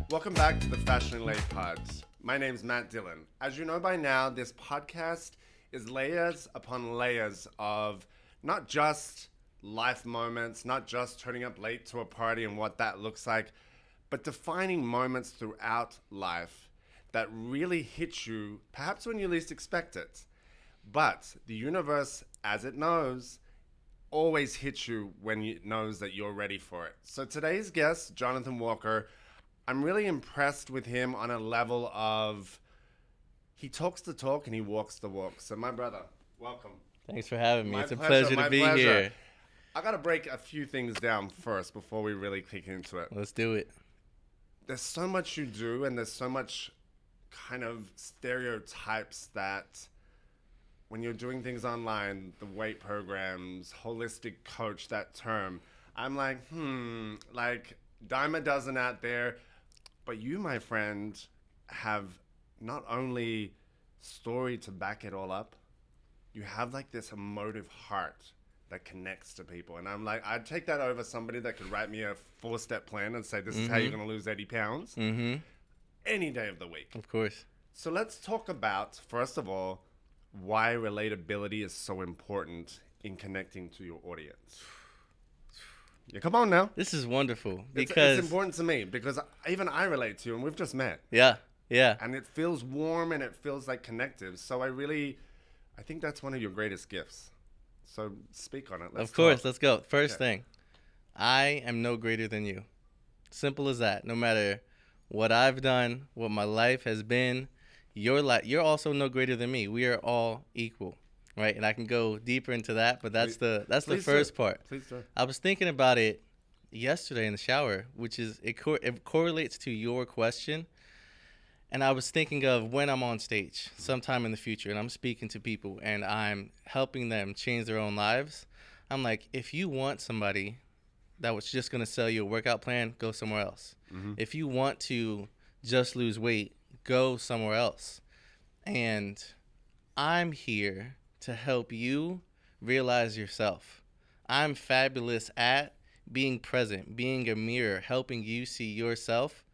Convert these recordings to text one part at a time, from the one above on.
Welcome back to the Fashionably Pods. My name's Matt Dillon. As you know by now, this podcast is layers upon layers of not just life moments, not just turning up late to a party and what that looks like, but defining moments throughout life that really hit you perhaps when you least expect it. But the universe, as it knows, always hits you when it knows that you're ready for it. So today's guest, Jonathan Walker, I'm really impressed with him on a level of he talks the talk and he walks the walk. So my brother, welcome. Thanks for having me. My it's a pleasure, pleasure to be pleasure. here. I got to break a few things down first before we really kick into it. Let's do it. There's so much you do and there's so much kind of stereotypes that when you're doing things online, the weight programs, holistic coach, that term, I'm like, like dime a dozen out there. But you, my friend, have not only story to back it all up, you have like this emotive heart that connects to people. And I'm like, I'd take that over somebody that could write me a 4-step plan and say, this is how you're going to lose 80 pounds any day of the week. Of course. So let's talk about, first of all, why relatability is so important in connecting to your audience. Yeah, come on now. This is wonderful because it's important to me because even I relate to you and we've just met. Yeah. And it feels warm and it feels like connective. So I think that's one of your greatest gifts. So speak on it. Of course, let's go. First thing, I am no greater than you. Simple as that. No matter what I've done, what my life has been, you're also no greater than me. We are all equal. Right, and I can go deeper into that, but that's the first part. Please do. I was thinking about it yesterday in the shower, which is it correlates to your question. And I was thinking of when I'm on stage sometime in the future and I'm speaking to people and I'm helping them change their own lives. I'm like, if you want somebody that was just going to sell you a workout plan, go somewhere else. If you want to just lose weight, go somewhere else. And I'm here to help you realize yourself. I'm fabulous at being present, being a mirror, helping you see yourself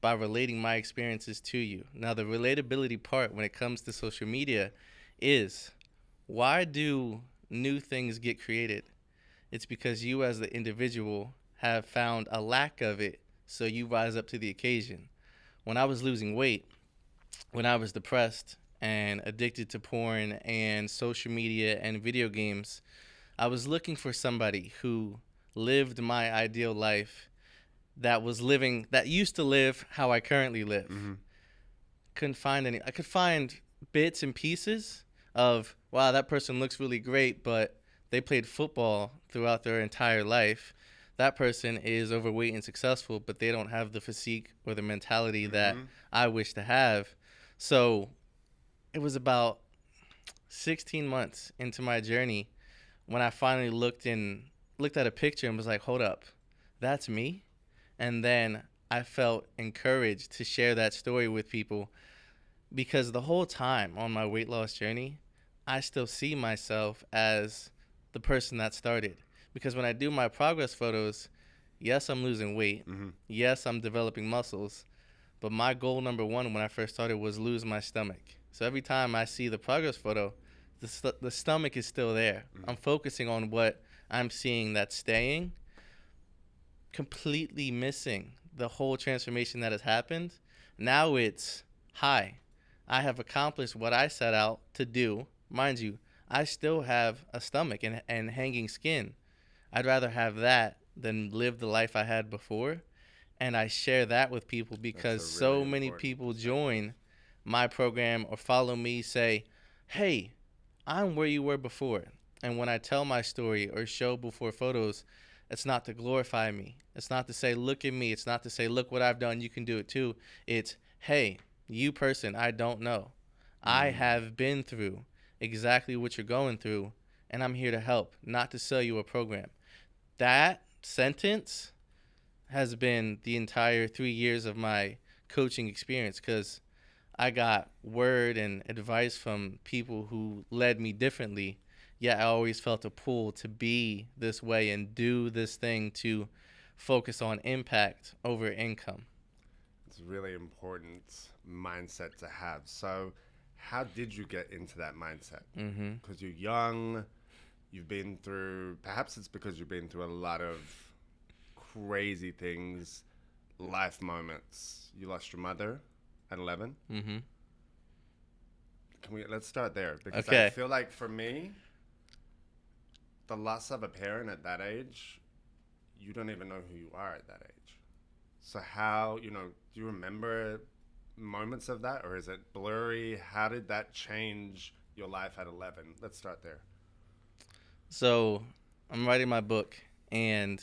by relating my experiences to you. Now, the relatability part when it comes to social media is, why do new things get created? It's because you as the individual have found a lack of it, so you rise up to the occasion. When I was losing weight, when I was depressed, and addicted to porn and social media and video games, I was looking for somebody who lived my ideal life, that used to live how I currently live. Couldn't find any. I could find bits and pieces of, wow, that person looks really great, but they played football throughout their entire life. That person is overweight and successful, but they don't have the physique or the mentality that I wish to have. So it was about 16 months into my journey when I finally looked at a picture and was like, hold up, that's me? And then I felt encouraged to share that story with people because the whole time on my weight loss journey, I still see myself as the person that started. Because when I do my progress photos, yes, I'm losing weight. Yes, I'm developing muscles. But my goal number one when I first started was lose my stomach. So every time I see the progress photo, the stomach is still there. I'm focusing on what I'm seeing that's staying, completely missing the whole transformation that has happened. Now it's, hi, I have accomplished what I set out to do. Mind you, I still have a stomach and hanging skin. I'd rather have that than live the life I had before. And I share that with people because really so many people join my program or follow me, say, hey, I'm where you were before. And when I tell my story or show before photos, it's not to glorify me. It's not to say, look at me. It's not to say, look what I've done. You can do it too. It's, hey, you person, I don't know. I have been through exactly what you're going through, and I'm here to help, not to sell you a program. That sentence has been the entire 3 years of my coaching experience because I got word and advice from people who led me differently, yet I always felt a pull to be this way and do this thing to focus on impact over income. It's a really important mindset to have. So, how did you get into that mindset? Because you're young, you've been through, perhaps it's because you've been through a lot of crazy things, life moments. You lost your mother at 11. Let's start there, because Okay. I feel like for me, the loss of a parent at that age, you don't even know who you are at that age. So how, do you remember moments of that, or is it blurry? How did that change your life at 11? Let's start there. So I'm writing my book, and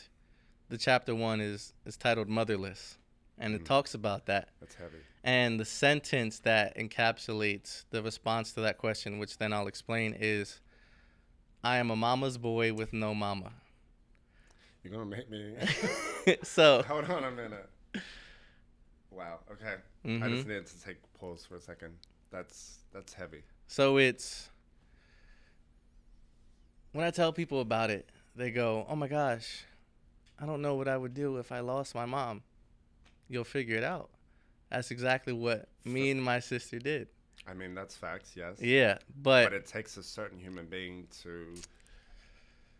the chapter 1 is titled Motherless, and it talks about that. That's heavy. And the sentence that encapsulates the response to that question, which then I'll explain, is, I am a mama's boy with no mama. You're going to make me... So... Hold on a minute. Wow, okay. I just needed to take pause for a second. That's heavy. So it's... When I tell people about it, they go, oh my gosh, I don't know what I would do if I lost my mom. You'll figure it out. That's exactly what me and my sister did. I mean, that's facts, yes. Yeah, but it takes a certain human being to...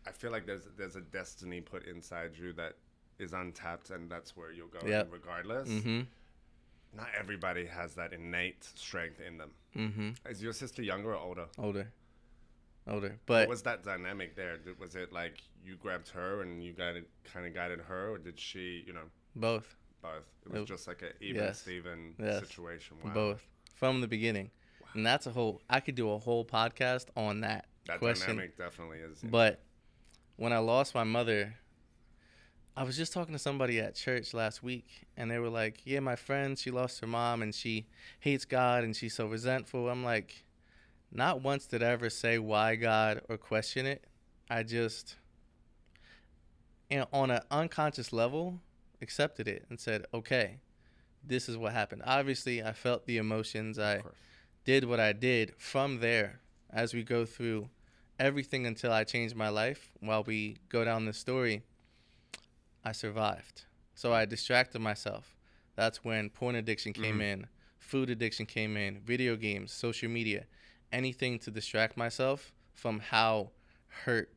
I feel like there's a destiny put inside you that is untapped, and that's where you'll go regardless. Not everybody has that innate strength in them. Is your sister younger or older? Older. But what was that dynamic there? Was it like you grabbed her and you kind of guided her, or did she, both? It was just like an even Steven situation. Wow. Both from the beginning. Wow. And that's I could do a whole podcast on that question. Dynamic definitely is. But when I lost my mother, I was just talking to somebody at church last week, and they were like, yeah, my friend, she lost her mom, and she hates God, and she's so resentful. I'm like, not once did I ever say why God or question it. I just, on an unconscious level, accepted it and said, okay, this is what happened. Obviously, I felt the emotions. I did what I did. From there, as we go through everything until I changed my life, while we go down this story, I survived. So I distracted myself. That's when porn addiction came in, food addiction came in, video games, social media, anything to distract myself from how hurt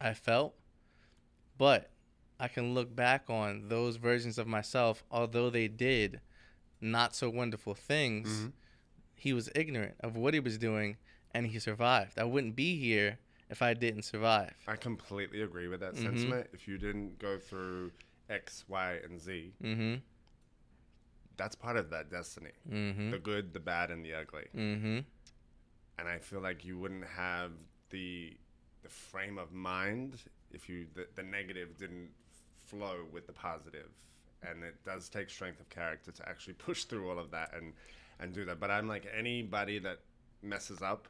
I felt. But I can look back on those versions of myself, although they did not so wonderful things. He was ignorant of what he was doing, and he survived. I wouldn't be here if I didn't survive. I completely agree with that sentiment. If you didn't go through X, Y, and Z, that's part of that destiny. The good, the bad, and the ugly. And I feel like you wouldn't have the frame of mind if the negative didn't flow with the positive. And it does take strength of character to actually push through all of that and do that. But I'm like, anybody that messes up,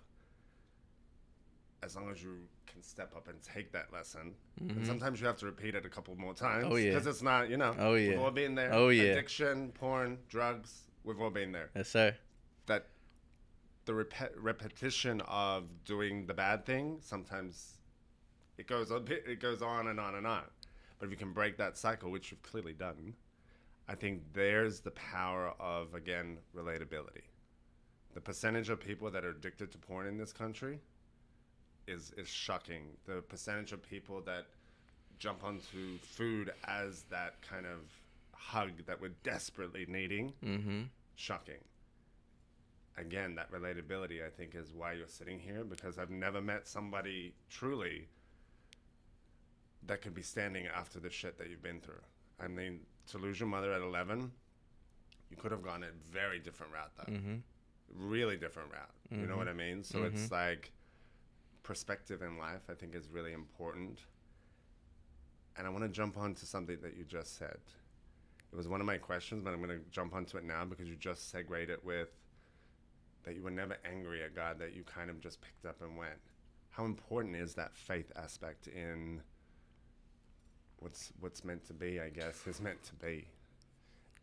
as long as you can step up and take that lesson. And sometimes you have to repeat it a couple more times. Oh, yeah. Because it's not, we've all been there. Oh, yeah. Addiction, porn, drugs, we've all been there. Yes, sir. That the repetition of doing the bad thing, sometimes it goes on and on and on. But if you can break that cycle, which you've clearly done, I think there's the power of, again, relatability. The percentage of people that are addicted to porn in this country is shocking. The percentage of people that jump onto food as that kind of hug that we're desperately needing, shocking. Again, that relatability, I think, is why you're sitting here, because I've never met somebody truly that could be standing after the shit that you've been through. I mean, to lose your mother at 11, you could have gone a very different route, though. Really different route. You know what I mean? So it's like perspective in life, I think, is really important. And I want to jump on to something that you just said. It was one of my questions, but I'm going to jump onto it now because you just segued it with that you were never angry at God, that you kind of just picked up and went. How important is that faith aspect in what's meant to be, I guess, is meant to be?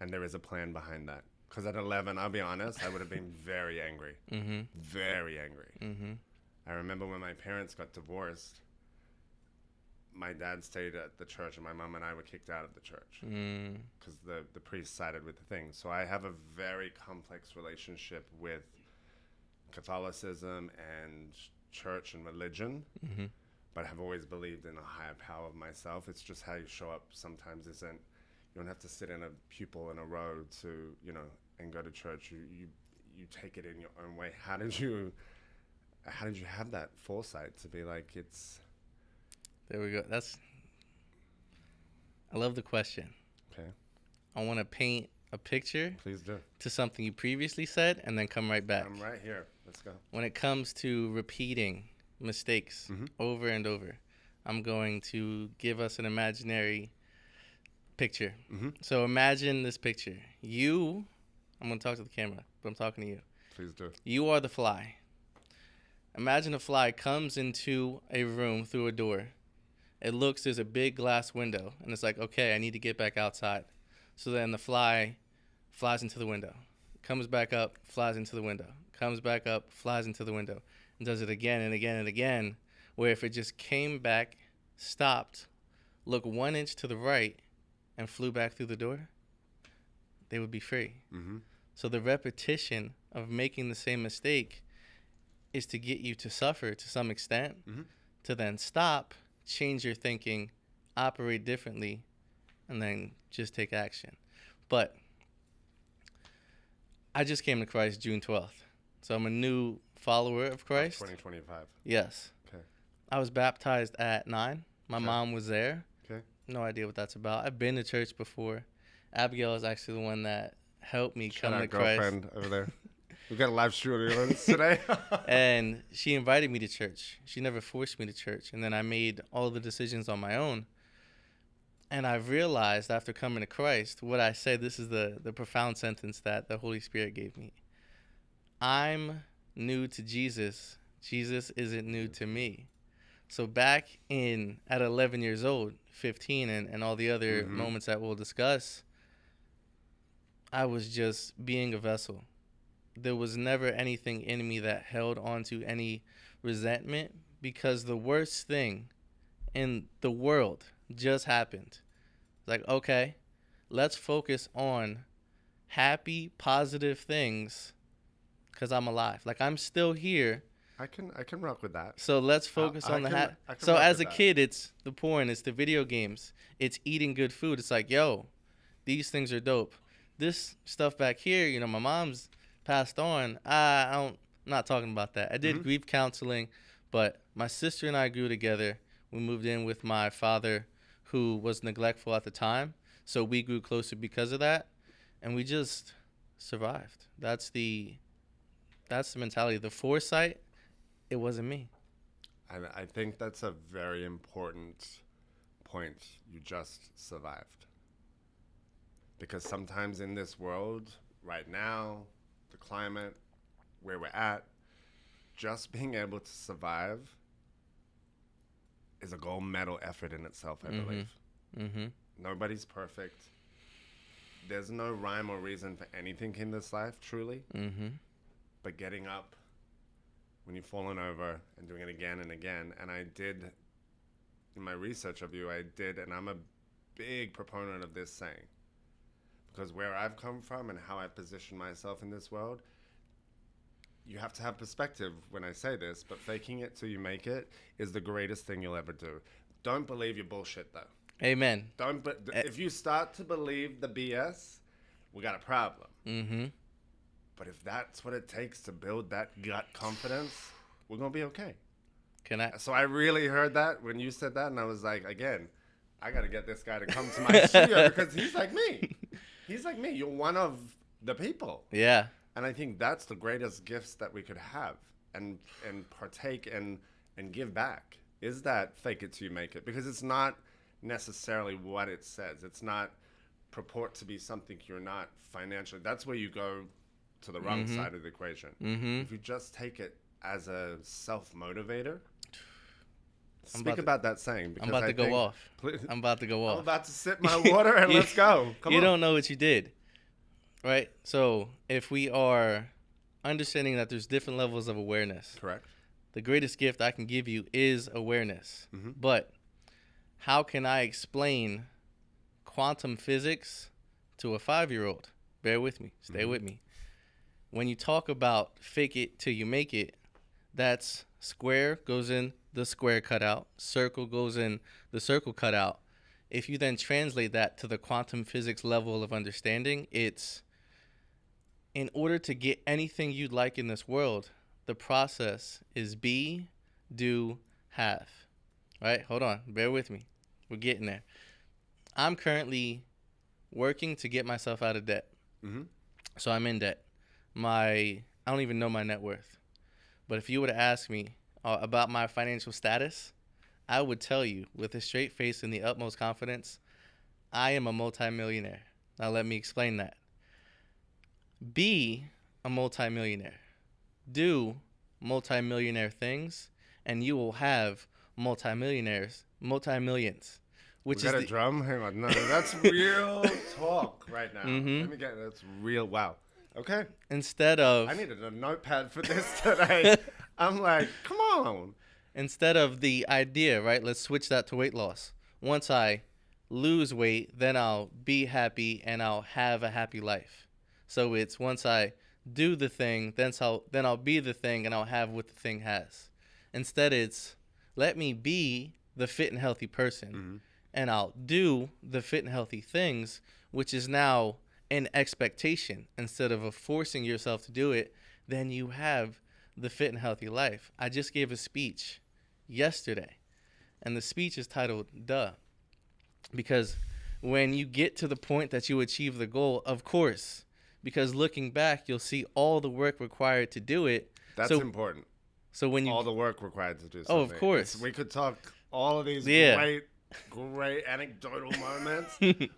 And there is a plan behind that. Because at 11, I'll be honest, I would have been very angry. Very angry. I remember when my parents got divorced, my dad stayed at the church and my mom and I were kicked out of the church because the priest sided with the thing. So I have a very complex relationship with Catholicism and church and religion, but have always believed in a higher power of myself. It's just how you show up sometimes isn't, you don't have to sit in a pew in a row to, you know, and go to church. You take it in your own way. How did you have that foresight to be like, it's... There we go. I love the question. Okay. I want to paint a picture. Please do. To something you previously said and then come right back. I'm right here. Let's go. When it comes to repeating mistakes over and over, I'm going to give us an imaginary picture. So imagine this picture. I'm going to talk to the camera, but I'm talking to you. Please do. You are the fly. Imagine a fly comes into a room through a door. There's a big glass window, and it's like, okay, I need to get back outside. So then the fly flies into the window, comes back up, flies into the window, comes back up, flies into the window, and does it again and again and again, where if it just came back, stopped, looked 1 inch to the right, and flew back through the door, they would be free. So the repetition of making the same mistake is to get you to suffer to some extent, to then stop, change your thinking, operate differently, and then just take action. But I just came to Christ June 12th. So I'm a new follower of Christ. 2025. Yes. Okay. I was baptized at 9. My mom was there. Okay. No idea what that's about. I've been to church before. Abigail is actually the one that helped me come to Christ. Girlfriend over there. We've got a live stream today. And she invited me to church. She never forced me to church. And then I made all the decisions on my own. And I've realized after coming to Christ, what I said, this is the profound sentence that the Holy Spirit gave me. I'm new to Jesus. Jesus isn't new to me. So back at 11 years old, 15, and all the other moments that we'll discuss, I was just being a vessel. There was never anything in me that held on to any resentment, because the worst thing in the world just happened. Like, okay, let's focus on happy, positive things because I'm alive. Like, I'm still here. I can rock with that. So let's focus on the happy. So as a kid, it's the porn, it's the video games, it's eating good food. It's like, yo, these things are dope. This stuff back here, you know, my mom's passed on. I'm not talking about that. I did grief counseling, but my sister and I grew together. We moved in with my father, who was neglectful at the time. So we grew closer because of that, and we just survived. That's the mentality. The foresight, it wasn't me. And I think that's a very important point. You just survived. Because sometimes in this world, right now, the climate, where we're at, just being able to survive is a gold medal effort in itself, I believe. Nobody's perfect. There's no rhyme or reason for anything in this life, truly. But getting up when you've fallen over and doing it again and again. And I did, in my research of you, and I'm a big proponent of this saying. Because where I've come from and how I've positioned myself in this world, you have to have perspective when I say this, but faking it till you make it is the greatest thing you'll ever do. Don't believe your bullshit, though. Amen. If you start to believe the BS, we got a problem. But if that's what it takes to build that gut confidence, we're going to be okay. So I really heard that when you said that, and I was like, again, I got to get this guy to come to my studio because he's like me. He's like me. You're one of the people. Yeah. And I think that's the greatest gifts that we could have and partake and give back, is that fake it till you make it. Because it's not necessarily what it says. It's not purport to be something you're not financially. That's where you go to the wrong side of the equation. If you just take it as a self-motivator, speak about that saying. Because I'm about to go off. I'm about to sip my water and let's go. Come on. You don't know what you did, right? So if we are understanding that there's different levels of awareness. Correct. the greatest gift I can give you is awareness. Mm-hmm. But how can I explain quantum physics to a 5-year-old? Bear with me. Stay with me. When you talk about fake it till you make it, that's square goes in the square cutout, circle goes in the circle cutout. If you then translate that to the quantum physics level of understanding, it's in order to get anything you'd like in this world, the process is be, do, have. Right? Hold on. Bear with me. We're getting there. I'm currently working to get myself out of debt. Mm-hmm. So I'm in debt. I don't even know my net worth. But if you were to ask me about my financial status, I would tell you with a straight face and the utmost confidence, I am a multimillionaire. Now let me explain that. Be a multimillionaire. Do multimillionaire things, and you will have multimillions. Which We got is a drum? Hang on. No, that's real talk right now. Mhm. Let me get that's real. Wow. Okay. Instead of I needed a notepad for this today. I'm like, come on. instead of the idea, right? Let's switch that to weight loss. Once I lose weight, then I'll be happy and I'll have a happy life. So it's once I do the thing, then I'll be the thing and I'll have what the thing has. Instead, it's let me be the fit and healthy person, and I'll do the fit and healthy things, which is now an expectation instead of a forcing yourself to do it. Then you have the fit and healthy life. I just gave a speech yesterday, and the speech is titled "Duh," because when you get to the point that you achieve the goal, of course, because looking back, you'll see all the work required to do it. That's important. So when you all the work required to do something. Oh, of course. We could talk all of these Yeah. great anecdotal moments,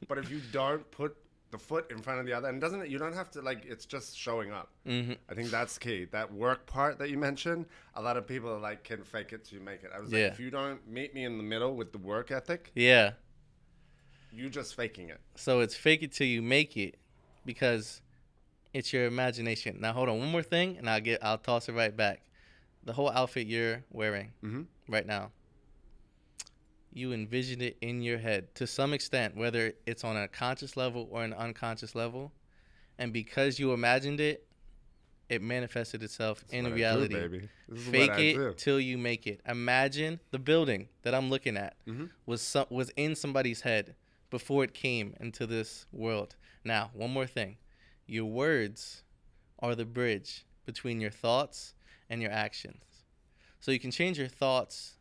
but if you don't put the foot in front of the other, and you don't have to, like, it's just showing up. Mhm. I think that's key. That work part that you mentioned, a lot of people are like, can fake it till you make it. I was Yeah. like, if you don't meet me in the middle with the work ethic, Yeah. you just faking it. So it's fake it till you make it, because it's your imagination. Now hold on, one more thing, and I'll toss it right back. The whole outfit you're wearing right now, you envisioned it in your head to some extent, whether it's on a conscious level or an unconscious level, and because you imagined it, it manifested itself in reality. Baby. This is Fake what I it do. till you make it. Imagine the building that I'm looking at was in somebody's head before it came into this world. Now, one more thing. Your words are the bridge between your thoughts and your actions. So you can change your thoughts,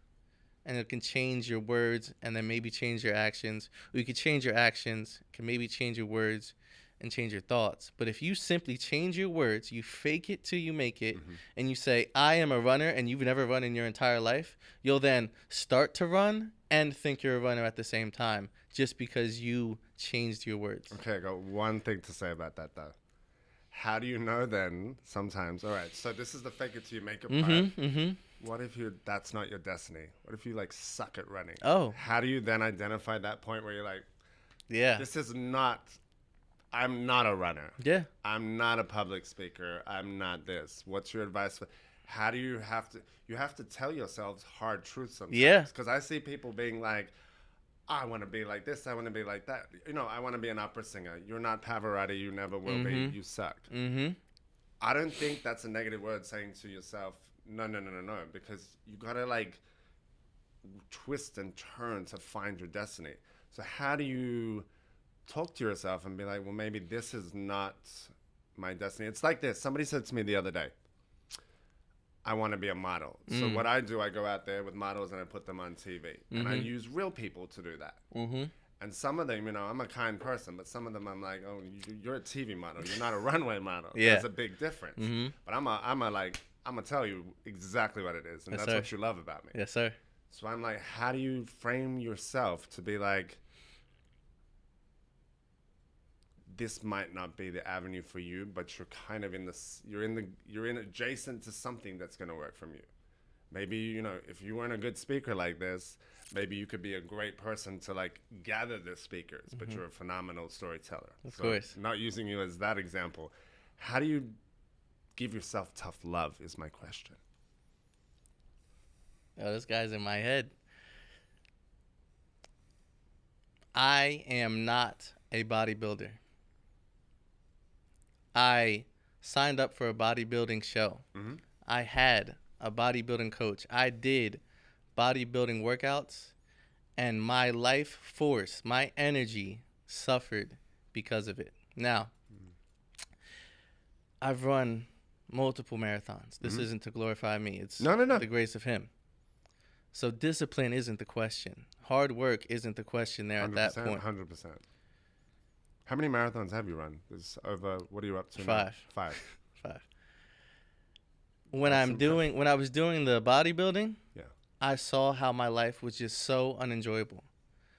and it can change your words, and then maybe change your actions. Or you could change your actions, can maybe change your words, and change your thoughts. But if you simply change your words, you fake it till you make it, and you say, I am a runner, and you've never run in your entire life, you'll then start to run and think you're a runner at the same time, just because you changed your words. Okay, I got one thing to say about that, though. How do you know then, sometimes, all right, so this is the fake it till you make it part. What if that's not your destiny? What if you, like, suck at running? Oh. How do you then identify that point where you're like, Yeah. I'm not a runner. Yeah. I'm not a public speaker. I'm not this. What's your advice? How do you have to tell yourselves hard truths sometimes. Yeah. Because I see people being like, I want to be like this. I want to be like that. I want to be an opera singer. You're not Pavarotti. You never will be. You suck. I don't think that's a negative word saying to yourself, no, because you got to, like, twist and turn to find your destiny. So how do you talk to yourself and be like, well, maybe this is not my destiny? It's like this. Somebody said to me the other day, I want to be a model. So what I do, I go out there with models and I put them on TV. And I use real people to do that. And some of them, I'm a kind person, but some of them I'm like, oh, you're a TV model. You're not a runway model. Yeah. There's a big difference. But I'm gonna tell you exactly what it is. And Yes, that's sir. what you love about me. Yes, sir. So I'm like, how do you frame yourself to be like, this might not be the avenue for you, but you're kind of you're in adjacent to something that's going to work from you. Maybe, if you weren't a good speaker like this, maybe you could be a great person to, like, gather the speakers, but you're a phenomenal storyteller. Of course. Not using you as that example. How do you give yourself tough love is my question. Oh, this guy's in my head. I am not a bodybuilder. I signed up for a bodybuilding show. Mm-hmm. I had a bodybuilding coach. I did bodybuilding workouts, and my life force, my energy suffered because of it. Now, I've run multiple marathons. This isn't to glorify me. It's No. the grace of him. So discipline isn't the question. Hard work isn't the question there at that point. 100%. How many marathons have you run? What are you up to 5. now? 5. 5. When That's when I was doing the bodybuilding, Yeah. I saw how my life was just so unenjoyable.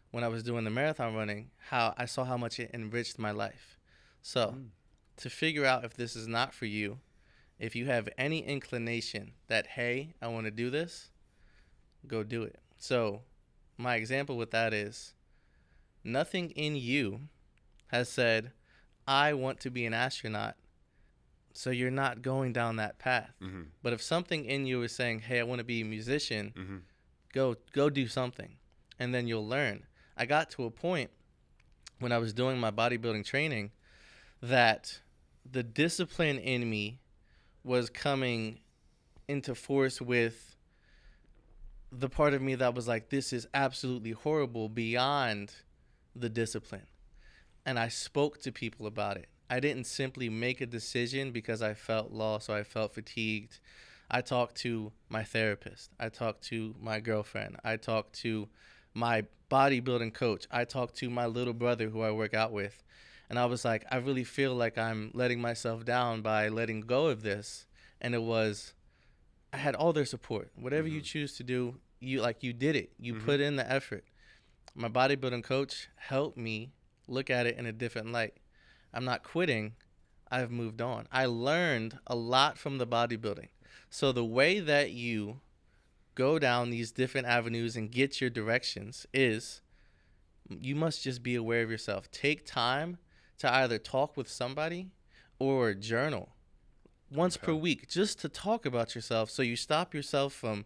When I was doing the marathon running, how I saw how much it enriched my life. So, to figure out if this is not for you, if you have any inclination that, hey, I want to do this, go do it. So, my example with that is nothing in you has said, I want to be an astronaut. So you're not going down that path. Mm-hmm. But if something in you is saying, hey, I want to be a musician, Mm-hmm. go do something. And then you'll learn. I got to a point when I was doing my bodybuilding training that the discipline in me was coming into force with the part of me that was like, this is absolutely horrible beyond the discipline. And I spoke to people about it. I didn't simply make a decision because I felt lost or I felt fatigued. I talked to my therapist. I talked to my girlfriend. I talked to my bodybuilding coach. I talked to my little brother who I work out with. And I was like, I really feel like I'm letting myself down by letting go of this. And I had all their support. Whatever you choose to do, you did it. You put in the effort. My bodybuilding coach helped me look at it in a different light. I'm not quitting. I've moved on. I learned a lot from the bodybuilding. So the way that you go down these different avenues and get your directions is you must just be aware of yourself. Take time to either talk with somebody or journal once per week just to talk about yourself, so you stop yourself from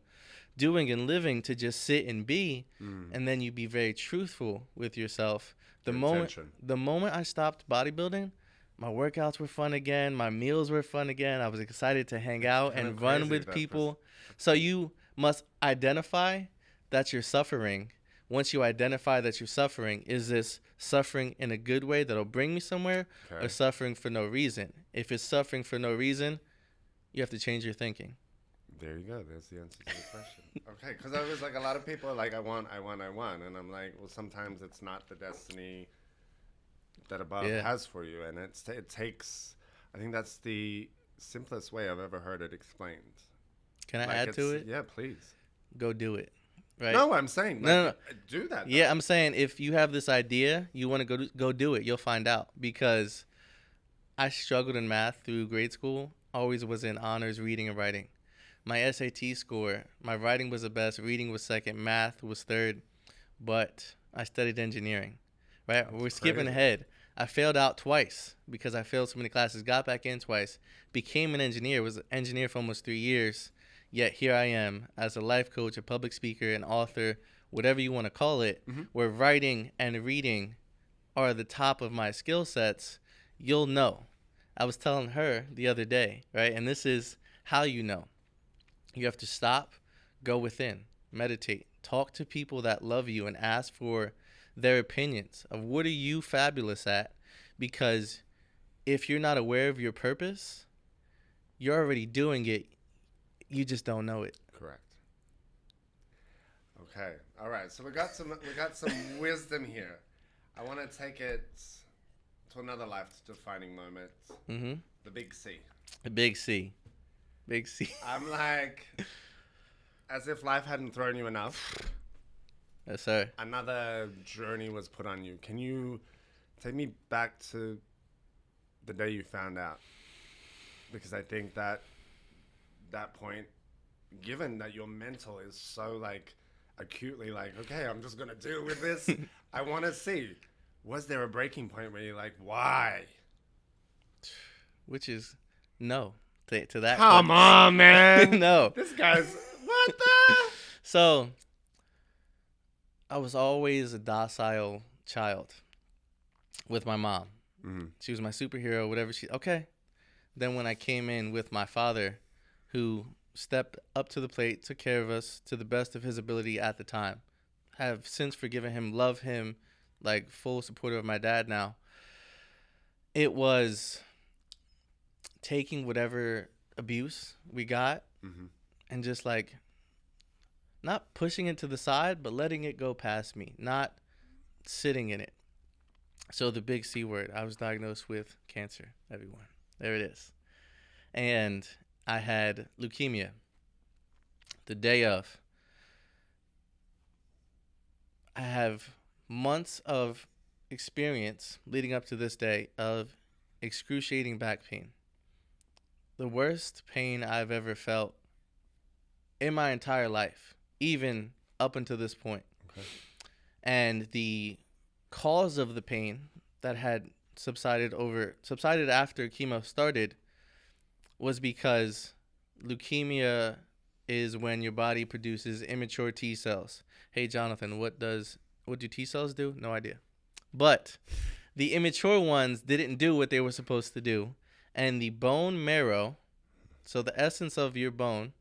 doing and living to just sit and be, and then you be very truthful with yourself. The moment I stopped bodybuilding, my workouts were fun again, my meals were fun again. I was excited to hang out and run with people. So you must identify that you're suffering. Once you identify that you're suffering, is this suffering in a good way that'll bring me somewhere, or suffering for no reason? If it's suffering for no reason, you have to change your thinking. There you go. There's the answer to the question. Okay, because I was like, a lot of people are like, I want. And I'm like, well, sometimes it's not the destiny that above has for you. And it takes, I think that's the simplest way I've ever heard it explained. Can I add to it? Yeah, please. Go do it. Right? No, I'm saying. No. Do that. Though. Yeah, I'm saying if you have this idea, you want to go do it. You'll find out. Because I struggled in math through grade school. Always was in honors, reading and writing. My SAT score, my writing was the best, reading was second, math was third, but I studied engineering, right? We're skipping ahead. I failed out twice because I failed so many classes, got back in twice, became an engineer, was an engineer for almost 3 years, yet here I am as a life coach, a public speaker, an author, whatever you want to call it, where writing and reading are the top of my skill sets. You'll know. I was telling her the other day, right? And this is how you know. You have to stop, go within, meditate, talk to people that love you and ask for their opinions of what are you fabulous at, because if you're not aware of your purpose, you're already doing it. You just don't know it. Correct. Okay. All right. So we got some wisdom here. I want to take it to another life-defining moment. The big C. The big C. Big C. I'm like, as if life hadn't thrown you enough. Yes, sir. Another journey was put on you. Can you take me back to the day you found out? Because I think that point, given that your mental is so like acutely like, okay, I'm just going to deal with this. I want to see, was there a breaking point where you're like, why? Which is no. To that. Come on, man. No. This guy's, what the? So I was always a docile child with my mom. Mm-hmm. She was my superhero, whatever she. Okay. Then when I came in with my father, who stepped up to the plate, took care of us to the best of his ability at the time. Have since forgiven him, love him, like full supporter of my dad now. It was taking whatever abuse we got Mm-hmm. and just like not pushing it to the side, but letting it go past me, not sitting in it. So the big C word, I was diagnosed with cancer, everyone. There it is. And I had leukemia the day of. I have months of experience leading up to this day of excruciating back pain. The worst pain I've ever felt in my entire life, even up until this point. Okay. And the cause of the pain that had subsided after chemo started was because leukemia is when your body produces immature T cells. Hey Jonathan, what do T cells do? No idea. But the immature ones didn't do what they were supposed to do, and the bone marrow, so the essence of your bone,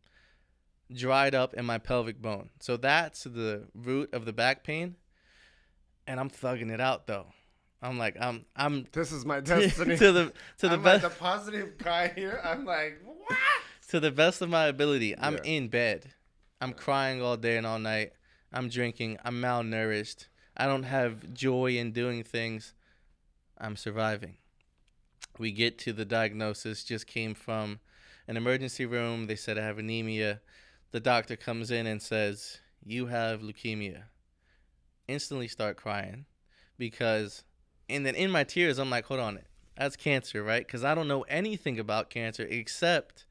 dried up in my pelvic bone. So that's the root of the back pain, and I'm thugging it out though. I'm like I'm This is my destiny. to the I'm best like the positive guy here. I'm like, what? to the best of my ability. I'm Yeah. in bed. I'm crying all day and all night. I'm drinking. I'm malnourished. I don't have joy in doing things. I'm surviving. We get to the diagnosis, just came from an emergency room. They said I have anemia. The doctor comes in and says, "You have leukemia." Instantly start crying because, and then in my tears, I'm like, hold on, that's cancer, right? Because I don't know anything about cancer except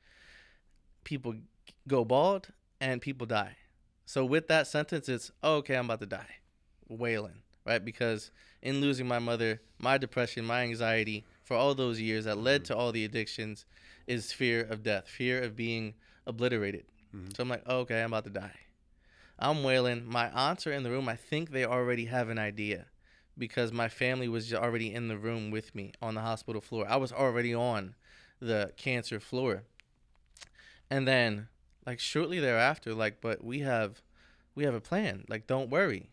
people go bald and people die. So with that sentence, it's, oh, okay, I'm about to die. Wailing, right? Because in losing my mother, my depression, my anxiety for all those years that led to all the addictions is fear of death, fear of being obliterated. Mm-hmm. So I'm like, oh, okay, I'm about to die. I'm wailing. My aunts are in the room. I think they already have an idea because my family was already in the room with me on the hospital floor. I was already on the cancer floor. And then, like, shortly thereafter, like, but we have a plan. Like, don't worry.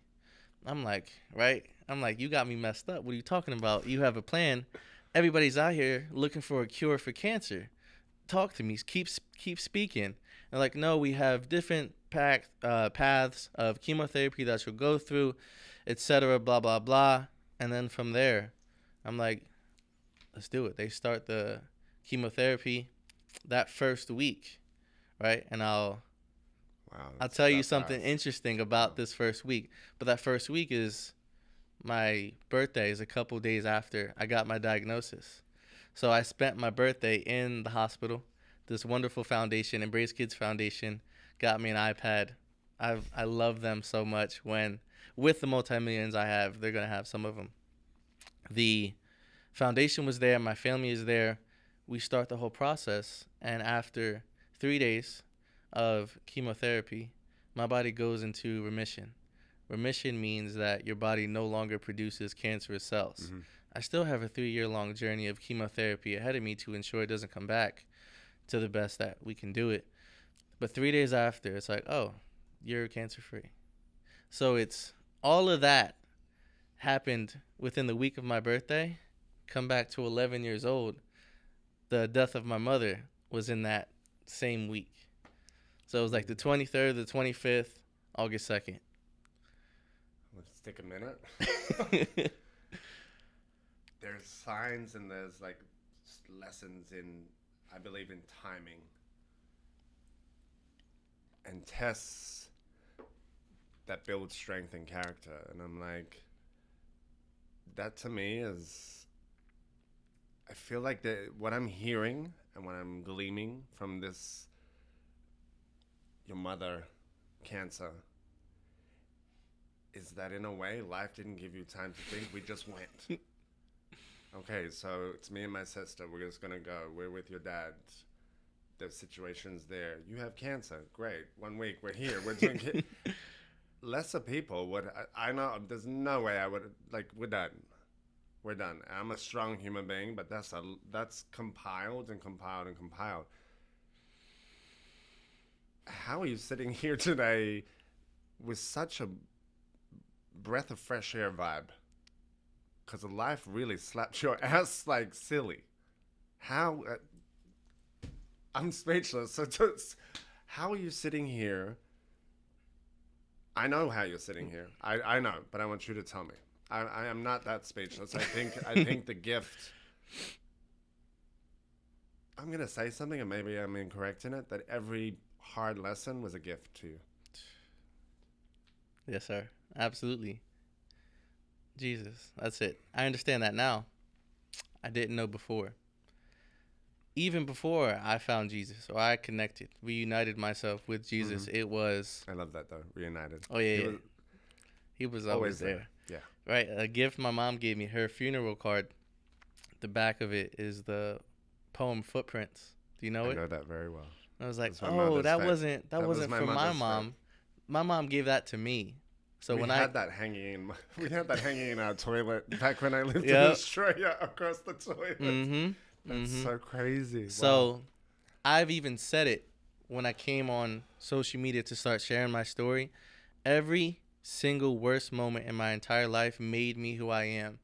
I'm like, right? I'm like, you got me messed up. What are you talking about? You have a plan. Everybody's out here looking for a cure for cancer. Talk to me. Keep speaking. And like, no, we have different paths of chemotherapy that you'll go through, etc. Blah blah blah. And then from there, I'm like, let's do it. They start the chemotherapy that first week, right? And I'll tell you something interesting about this first week. But that first week is my birthday is a couple days after I got my diagnosis. So I spent my birthday in the hospital. This wonderful foundation, Embrace Kids Foundation, got me an iPad. I love them so much. When with the multi-millions I have, they're going to have some of them. The foundation was there. My family is there. We start the whole process. And after 3 days of chemotherapy, my body goes into remission. Remission means that your body no longer produces cancerous cells. Mm-hmm. I still have a 3-year-long journey of chemotherapy ahead of me to ensure it doesn't come back to the best that we can do it. But 3 days after, it's like, oh, you're cancer-free. So it's all of that happened within the week of my birthday. Come back to 11 years old. The death of my mother was in that same week. So it was like the 23rd, the 25th, August 2nd. Let's take a minute. There's signs and there's like lessons in, I believe, in timing and tests that build strength and character. And I'm like, that to me is, I feel like what I'm hearing and what I'm gleaming from this, your mother, cancer, is that in a way, life didn't give you time to think. We just went. Okay, so it's me and my sister. We're just going to go. We're with your dad. there's situations there. You have cancer. Great. 1 week. We're here. We're doing lesser people would. I know there's no way I would, like, we're done. We're done. I'm a strong human being, but that's compiled and compiled and compiled. How are you sitting here today with such a breath of fresh air vibe? Because life really slapped your ass like silly. How? I'm speechless. How are you sitting here? I know how you're sitting here. I know, but I want you to tell me. I am not that speechless. I think the gift. I'm gonna say something, and maybe I'm incorrect in it. That every hard lesson was a gift to you. Yes, sir. Absolutely. Jesus, that's it. I understand that now. I didn't know before. Even before I found Jesus or I connected, reunited myself with Jesus, it was. I love that though. Reunited. Oh yeah, he was always there. Yeah. Right. A gift my mom gave me, her funeral card. The back of it is the poem Footprints. Do you know it? I know that very well. I was like, oh, that wasn't for my mom. Friend. My mom gave that to me. So we had that hanging in our toilet back when I lived in Australia, across the toilet. That's so crazy. So wow. I've even said it when I came on social media to start sharing my story. Every single worst moment in my entire life made me who I am.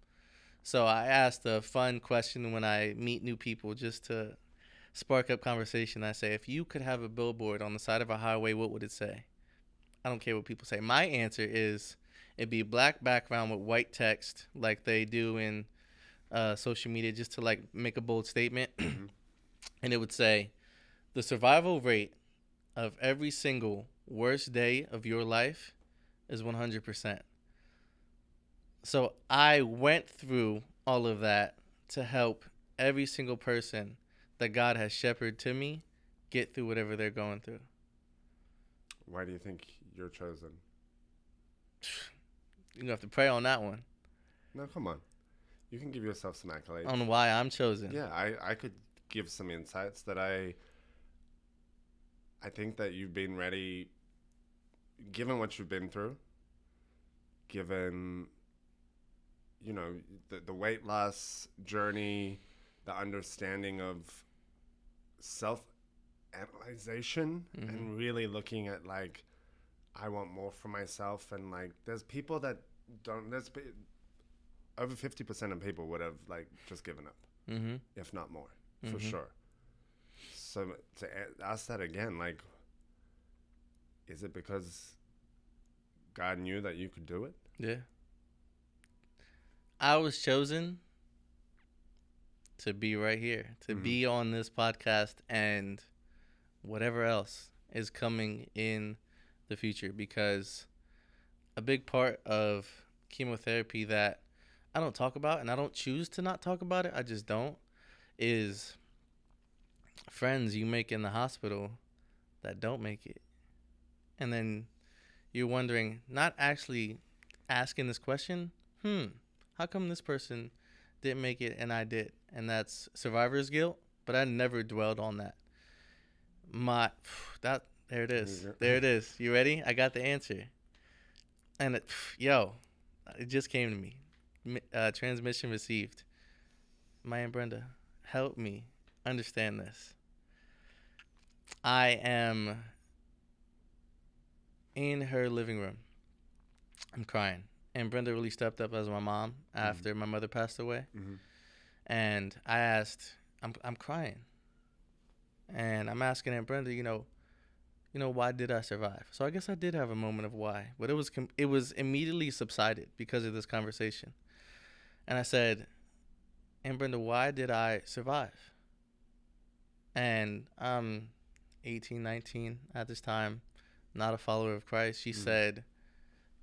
So I asked a fun question when I meet new people just to spark up conversation. I say, if you could have a billboard on the side of a highway, what would it say? I don't care what people say. My answer is it'd be black background with white text like they do in social media, just to like make a bold statement. And it would say, the survival rate of every single worst day of your life is 100%. So I went through all of that to help every single person that God has shepherded to me get through whatever they're going through. Why do you think you're chosen? You're going to have to pray on that one. No, come on. You can give yourself some accolades. On why I'm chosen. Yeah, I could give some insights that I think that you've been ready, given what you've been through, given, you know, the weight loss journey, the understanding of self-analyzation, and really looking at, like, I want more for myself. And, like, there's people that don't, over 50% of people would have, like, just given up, if not more, for sure. So to ask that again, like, is it because God knew that you could do it? Yeah. I was chosen to be right here, to be on this podcast and whatever else is coming in the future, because a big part of chemotherapy that I don't talk about, and I don't choose to not talk about it, I just don't, is friends you make in the hospital that don't make it. And then you're wondering, not actually asking this question, how come this person didn't make it and I did? And that's survivor's guilt, but I never dwelled on that. There it is. There it is. You ready? I got the answer. And it just came to me. Transmission received. My Aunt Brenda, help me understand this. I am in her living room. I'm crying. And Brenda really stepped up as my mom after my mother passed away. And I asked, I'm crying. And I'm asking Aunt Brenda, why did I survive? So I guess I did have a moment of why. But it was immediately subsided because of this conversation. And I said, Aunt Brenda, why did I survive? And I'm 18, 19 at this time, not a follower of Christ. She said,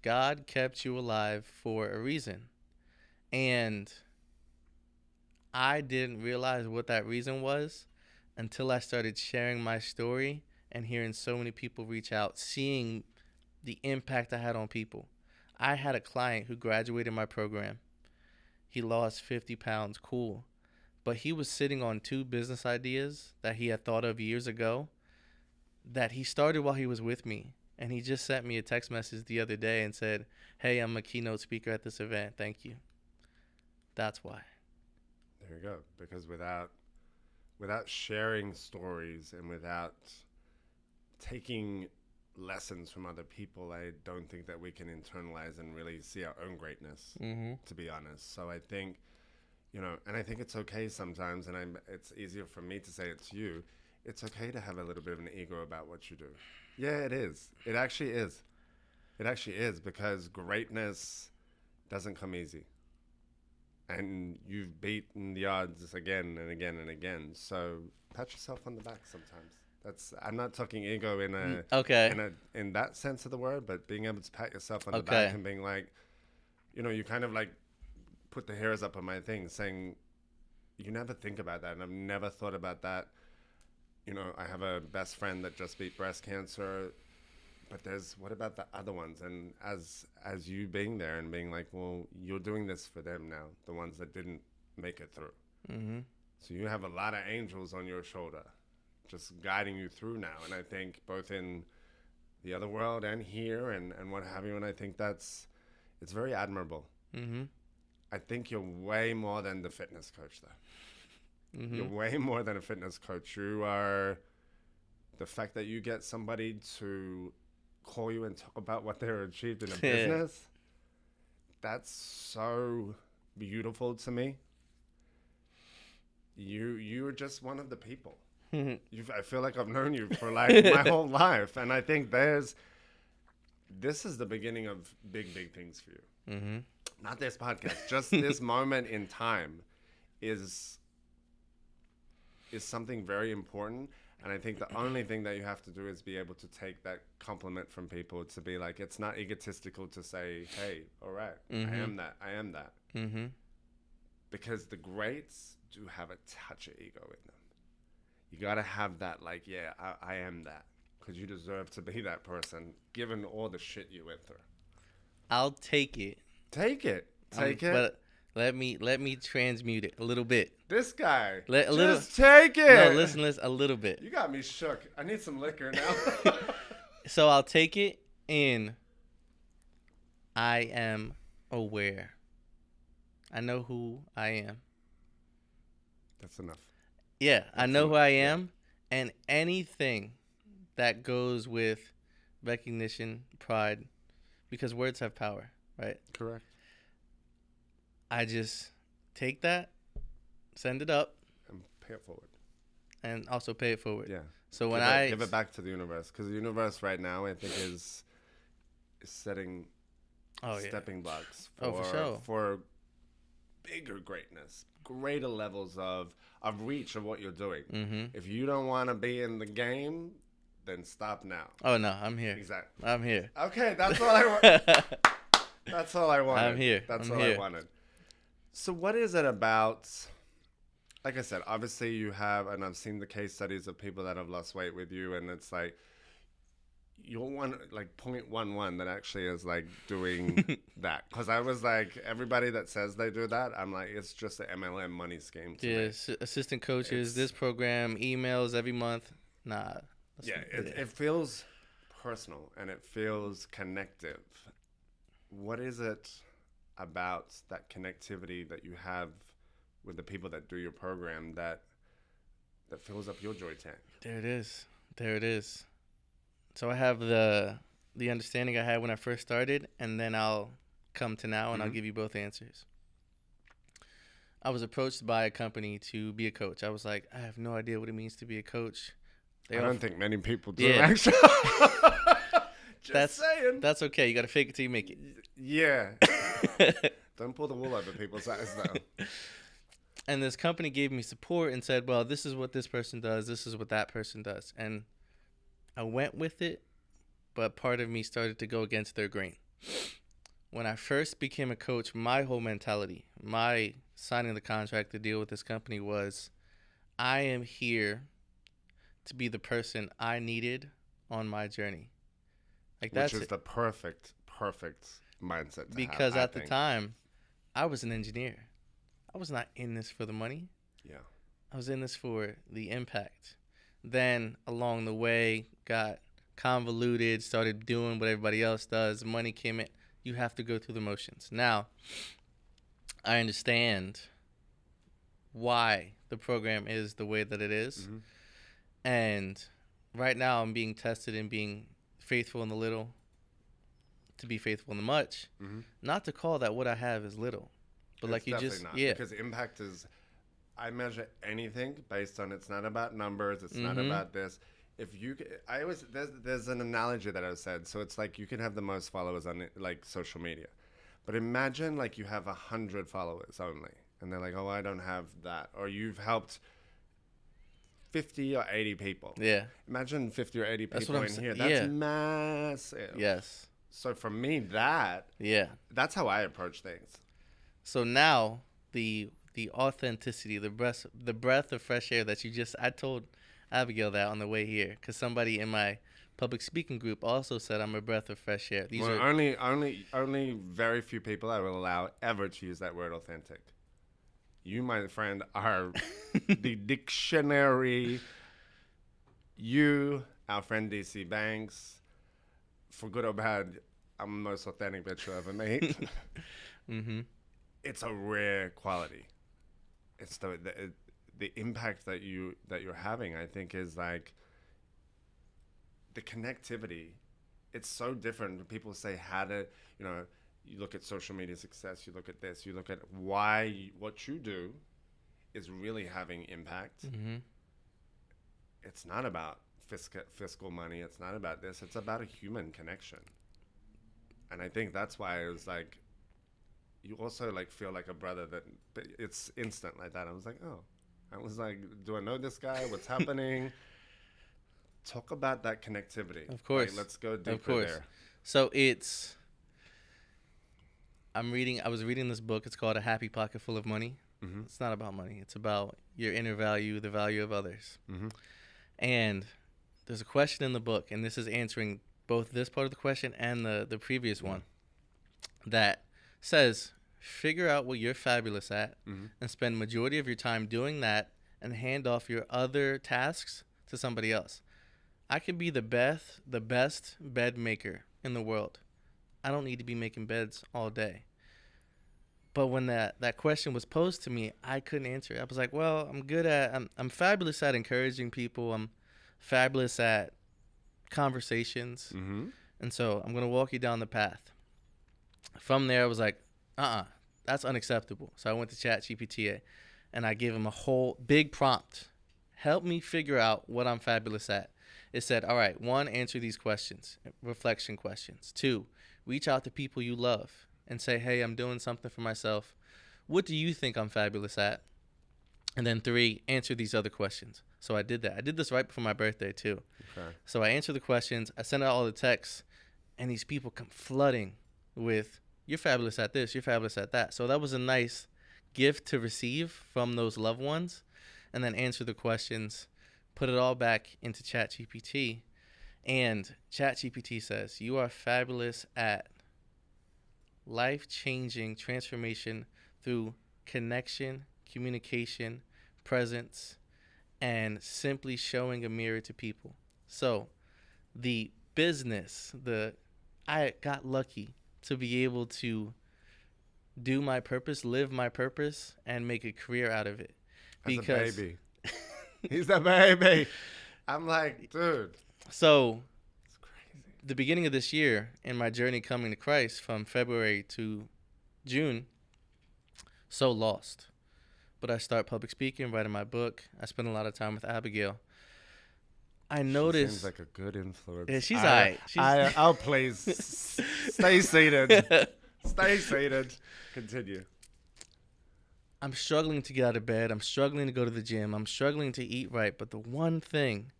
God kept you alive for a reason. And I didn't realize what that reason was until I started sharing my story and hearing so many people reach out, seeing the impact I had on people. I had a client who graduated my program. He lost 50 pounds, cool. but he was sitting on 2 business ideas that he had thought of years ago that he started while he was with me. And he just sent me a text message the other day and said, "Hey, I'm a keynote speaker at this event. Thank you." That's why. There you go. Because without sharing stories and without taking lessons from other people, I don't think that we can internalize and really see our own greatness, to be honest. So I think, and I think it's okay sometimes, and it's easier for me to say it to you, it's okay to have a little bit of an ego about what you do. Yeah, it is. It actually is. It actually is, because greatness doesn't come easy. And you've beaten the odds again and again and again. So pat yourself on the back sometimes. I'm not talking ego in that sense of the word, but being able to pat yourself on the back and being like, you kind of like put the hairs up on my thing, saying, you never think about that, and I've never thought about that. I have a best friend that just beat breast cancer, but what about the other ones? And as you being there and being like, well, you're doing this for them now, the ones that didn't make it through. Mm-hmm. So you have a lot of angels on your shoulder just guiding you through now. And I think both in the other world and here and what have you, and I think it's very admirable. Mm-hmm. I think you're way more than the fitness coach, though. Mm-hmm. You're way more than a fitness coach. You are the fact that you get somebody to call you and talk about what they're achieved in a business. That's so beautiful to me. You're just one of the people. I feel like I've known you for like my whole life, and I think this is the beginning of big things for you. Mm-hmm. Not this podcast, just this moment in time is something very important. And I think the only thing that you have to do is be able to take that compliment from people, to be like, it's not egotistical to say, hey, all right, I am that. Mm-hmm. Because the greats do have a touch of ego in them. You got to have that, like, yeah, I am that. Because you deserve to be that person, given all the shit you went through. I'll take it. Take it. But let me transmute it a little bit. This guy. Just take it. No, listen, a little bit. You got me shook. I need some liquor now. So I'll take it in. I am aware. I know who I am. That's enough. Yeah, I know who I am, and anything that goes with recognition, pride, because words have power, right? Correct. I just take that, send it up, and pay it forward. And also pay it forward. Yeah. So when give it back to the universe, because the universe right now, I think, is setting stepping blocks for bigger greatness, greater levels of reach of what you're doing. Mm-hmm. If you don't want to be in the game, then stop now. Oh no, I'm here. Exactly. I'm here. Okay, that's all I want. That's all I wanted. I'm here. I wanted. So what is it about, like I said, obviously you have, and I've seen the case studies of people that have lost weight with you, and it's like, you're one, like 0.11 that actually is like doing that. Because I was like, everybody that says they do that, I'm like, it's just an MLM money scheme to me. Assistant coaches, this program, emails every month. Nah. Yeah, it feels personal and it feels connective. What is it about that connectivity that you have with the people that do your program that fills up your joy tank? There it is. So I have the understanding I had when I first started, and then I'll come to now, and I'll give you both answers. I was approached by a company to be a coach. I was like, I have no idea what it means to be a coach. I don't think many people do, actually. Saying. That's okay. You got to fake it till you make it. Yeah. Don't pull the wool over people's eyes, though. And this company gave me support and said, well, this is what this person does. This is what that person does. And I went with it, but part of me started to go against their grain. When I first became a coach, my whole mentality, my signing the contract to deal with this company was, I am here to be the person I needed on my journey. Which is the perfect mindset to because have, at the time, I was an engineer. I was not in this for the money. Yeah. I was in this for the impact. Then along the way, got convoluted, started doing what everybody else does. Money came in. You have to go through the motions. Now, I understand why the program is the way that it is. Mm-hmm. And right now, I'm being tested in being faithful in the little to be faithful in the much. Mm-hmm. Not to call that what I have is little. But It's like you just, not, yeah. because impact is, I measure anything based on, it's not about numbers, it's not Mm-hmm. about this. If you, I always, there's an analogy that I've said. So it's like you can have the most followers on like social media, but imagine like you have 100 followers only, and they're like, oh, I don't have that, or you've helped 50 or 80 people. Yeah. Imagine 50 or 80 That's people what I'm in sa- here. That's yeah. massive. Yes. So for me, Yeah. that's how I approach things. So now the authenticity, the breath of fresh air that you just, I told Abigail that on the way here, because somebody in my public speaking group also said I'm a breath of fresh air. These Well, are only very few people I will allow ever to use that word authentic. You, my friend, are the dictionary. You, our friend DC Banks, for good or bad, I'm the most authentic bitch you ever meet. mm-hmm. It's a rare quality. It's the impact that you're having, I think, is like the connectivity. It's so different when people say how to, you look at social media success, you look at this, you look at what you do is really having impact. Mm-hmm. It's not about fiscal money. It's not about this. It's about a human connection. And I think that's why it was like, you also like feel like a brother, that it's instant like that. I was like, oh, I was like, do I know this guy? What's happening? Talk about that connectivity. Of course. Like, let's go deeper Of course. there. So I was reading this book. It's called A Happy Pocket Full of Money. Mm-hmm. It's not about money. It's about your inner value, the value of others. Mm-hmm. And there's a question in the book, and this is answering both this part of the question and the previous one, that says, figure out what you're fabulous at and spend majority of your time doing that and hand off your other tasks to somebody else. I could be the best bed maker in the world. I don't need to be making beds all day. But when that question was posed to me, I couldn't answer it. I was like, well, I'm fabulous at encouraging people. I'm fabulous at conversations. Mm-hmm. And so I'm going to walk you down the path. From there, I was like, that's unacceptable. So I went to ChatGPT and I gave him a whole big prompt. Help me figure out what I'm fabulous at. It said, all right, 1, answer these questions, reflection questions. 2, reach out to people you love and say, hey, I'm doing something for myself. What do you think I'm fabulous at? And then 3, answer these other questions. So I did that. I did this right before my birthday, too. Okay. So I answered the questions. I sent out all the texts, and these people come flooding with, you're fabulous at this, you're fabulous at that. So that was a nice gift to receive from those loved ones, and then answer the questions, put it all back into ChatGPT, and ChatGPT says, you are fabulous at life-changing transformation through connection, communication, presence, and simply showing a mirror to people. So the business, I got lucky to be able to do my purpose, live my purpose, and make a career out of it. Because a baby. He's a baby. I'm like, dude. So it's crazy. The beginning of this year, in my journey coming to Christ from February to June, so lost. But I start public speaking, writing my book. I spend a lot of time with Abigail. I noticed. She seems like a good influence. Yeah, she's all right. Oh, please. Stay seated. Stay seated. Continue. I'm struggling to get out of bed. I'm struggling to go to the gym. I'm struggling to eat right. But the one thing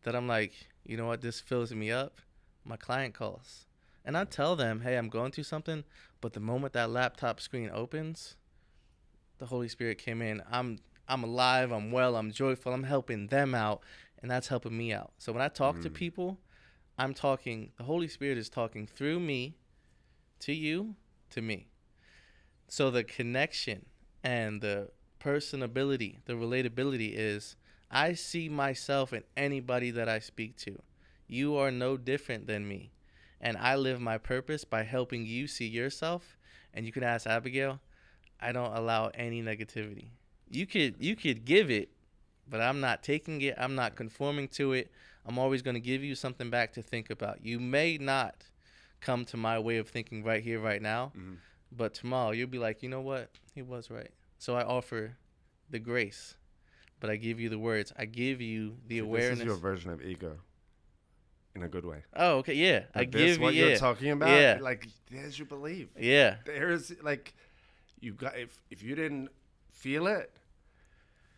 that I'm like, you know what, this fills me up, my client calls. And I tell them, hey, I'm going through something. But the moment that laptop screen opens, the Holy Spirit came in. I'm alive. I'm well. I'm joyful. I'm helping them out. And that's helping me out. So when I talk to people, the Holy Spirit is talking through me, to you, to me. So the connection and the personability, the relatability is I see myself in anybody that I speak to. You are no different than me. And I live my purpose by helping you see yourself. And you can ask Abigail, I don't allow any negativity. You could give it, but I'm not taking it. I'm not conforming to it. I'm always going to give you something back to think about. You may not come to my way of thinking right here, right now, but tomorrow you'll be like, you know what? He was right. So I offer the grace, but I give you the words. I give you the awareness. This is your version of ego, in a good way. Oh, okay, yeah. But I give you. What you're talking about, yeah. like, there's your belief. Yeah. There's like, you got if you didn't feel it,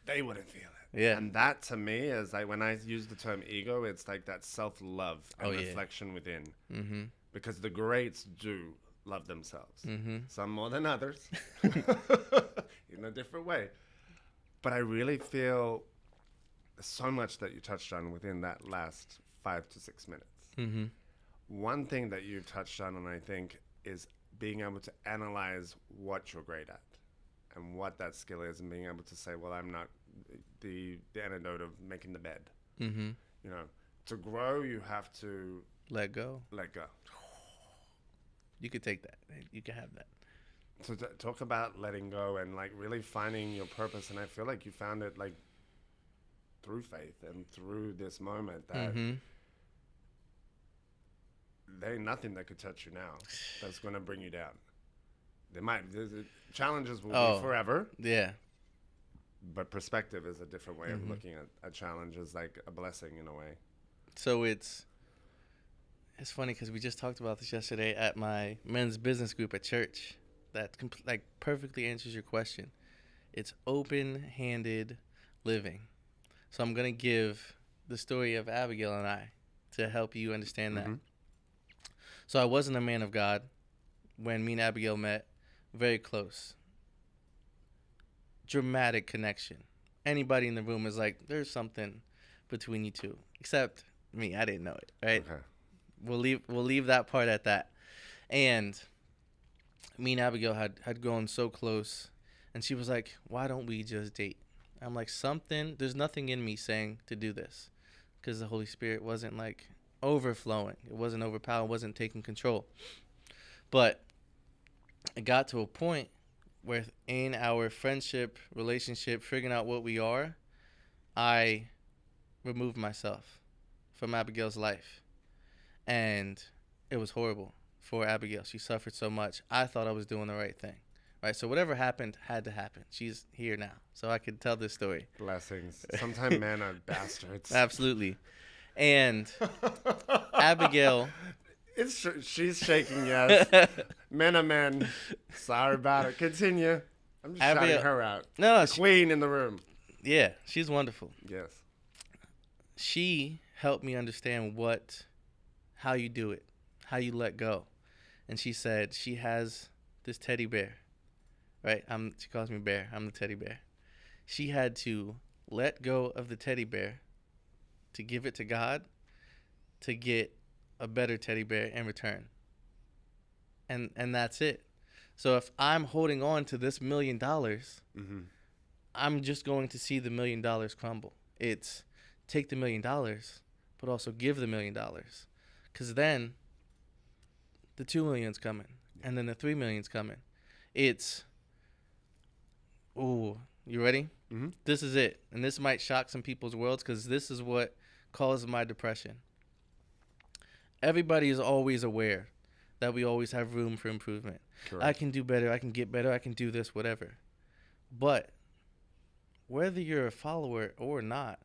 they wouldn't feel it. Yeah. And that to me is like when I use the term ego, it's like that self-love and reflection within. Mm-hmm. Because the greats do love themselves. Mm-hmm. Some more than others, in a different way. But I really feel there's so much that you touched on within that last 5 to 6 minutes. Mm-hmm. One thing that you've touched on, and I think, is being able to analyze what you're great at and what that skill is, and being able to say, well, I'm not the antidote of making the bed. Mm-hmm. You know, to grow, you have to let go. Let go. You could take that. You can have that. So talk about letting go and like really finding your purpose. And I feel like you found it like through faith and through this moment that there ain't nothing that could touch you now that's going to bring you down. The challenges will be forever. Yeah. But perspective is a different way of looking at challenges, like a blessing in a way. So it's funny because we just talked about this yesterday at my men's business group at church. That like perfectly answers your question. It's open-handed living. So I'm going to give the story of Abigail and I to help you understand that. So I wasn't a man of God when me and Abigail met. Very close. Dramatic connection. Anybody in the room is like, there's something between you two. Except me. I didn't know it, right? Okay. We'll leave that part at that. And me and Abigail had grown so close, and she was like, why don't we just date? I'm like, there's nothing in me saying to do this, because the Holy Spirit wasn't like overflowing. It wasn't overpowering, it wasn't taking control. But it got to a point where in our friendship, relationship, figuring out what we are, I removed myself from Abigail's life. And it was horrible for Abigail. She suffered so much. I thought I was doing the right thing. Right? So whatever happened had to happen. She's here now. So I could tell this story. Blessings. Sometimes men are bastards. Absolutely. And Abigail. She's shaking, yes. Men are men. Sorry about it. Continue. I'm just shouting her out. No, Queen in the room. Yeah, she's wonderful. Yes. She helped me understand how you do it, how you let go. And she said she has this teddy bear, right? She calls me Bear. I'm the teddy bear. She had to let go of the teddy bear to give it to God to get a better teddy bear in return. And that's it. So if I'm holding on to this $1 million, I'm just going to see the $1 million crumble. It's take the $1 million, but also give the $1 million. Because then the 2 million's coming, and then the 3 million's coming. It's, you ready? Mm-hmm. This is it. And this might shock some people's worlds because this is what caused my depression. Everybody is always aware that we always have room for improvement. Correct. I can do better. I can get better. I can do this, whatever. But whether you're a follower or not,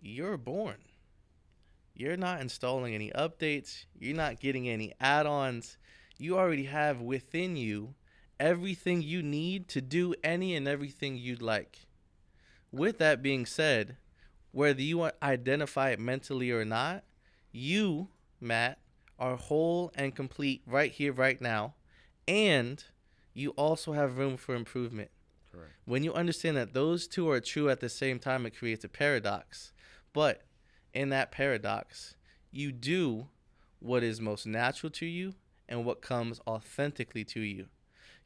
you're born. You're not installing any updates. You're not getting any add-ons. You already have within you everything you need to do any and everything you'd like. With that being said, whether you identify it mentally or not, you, Matt, are whole and complete right here, right now. And you also have room for improvement. Correct. When you understand that those two are true at the same time, it creates a paradox. But in that paradox, you do what is most natural to you and what comes authentically to you.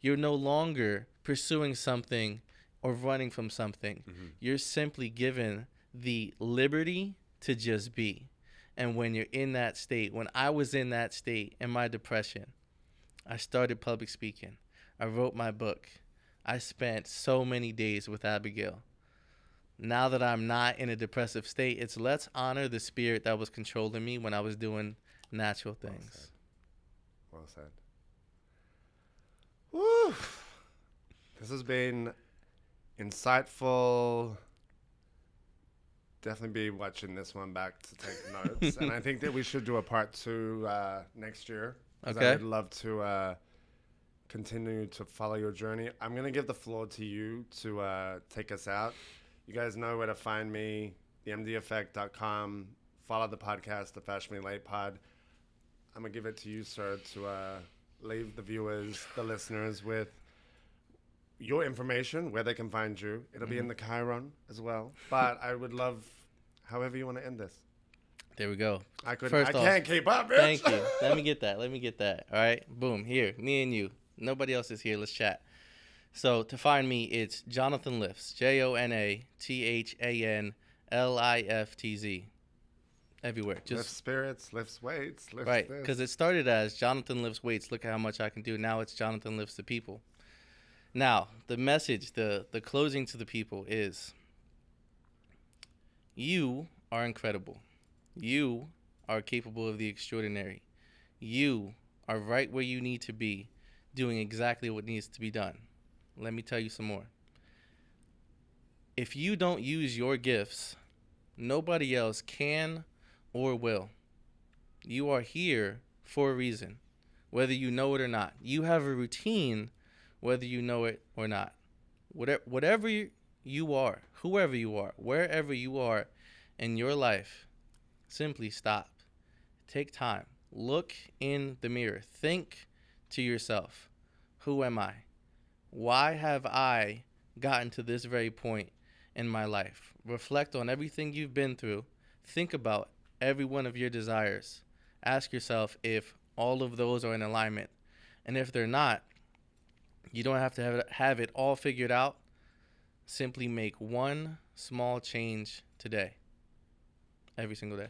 You're no longer pursuing something or running from something. Mm-hmm. You're simply given the liberty to just be. And when you're in that state, when I was in that state in my depression, I started public speaking. I wrote my book. I spent so many days with Abigail. Now that I'm not in a depressive state, it's let's honor the spirit that was controlling me when I was doing natural things. Well said. Woo! This has been insightful. Definitely be watching this one back to take notes. And I think that we should do a part 2 next year. 'Cause Okay. I would love to continue to follow your journey. I'm going to give the floor to you to take us out. You guys know where to find me, themdeffect.com. Follow the podcast, the Fashionably Late Pod. I'm going to give it to you, sir, to leave the viewers, the listeners with your information, where they can find you. It'll be in the Chiron as well. But I would love however you want to end this. There we go. I First off, can't keep up, bitch. Thank you. Let me get that. All right. Boom. Here. Me and you. Nobody else is here. Let's chat. So to find me, it's Jonathan Lifts. JONATHANLIFTZ. Everywhere. Lift spirits, lifts weights, lifts Right. this. Because it started as Jonathan Lifts Weights. Look at how much I can do. Now it's Jonathan Lifts the People. Now, the message, the closing to the people is you are incredible. You are capable of the extraordinary. You are right where you need to be, doing exactly what needs to be done. Let me tell you some more. If you don't use your gifts, nobody else can or will. You are here for a reason, whether you know it or not. You have a routine, whether you know it or not. Whatever you are, whoever you are, wherever you are in your life, simply stop. Take time. Look in the mirror. Think to yourself, who am I? Why have I gotten to this very point in my life? Reflect on everything you've been through. Think about every one of your desires. Ask yourself if all of those are in alignment. And if they're not, you don't have to have it all figured out. Simply make one small change today, every single day.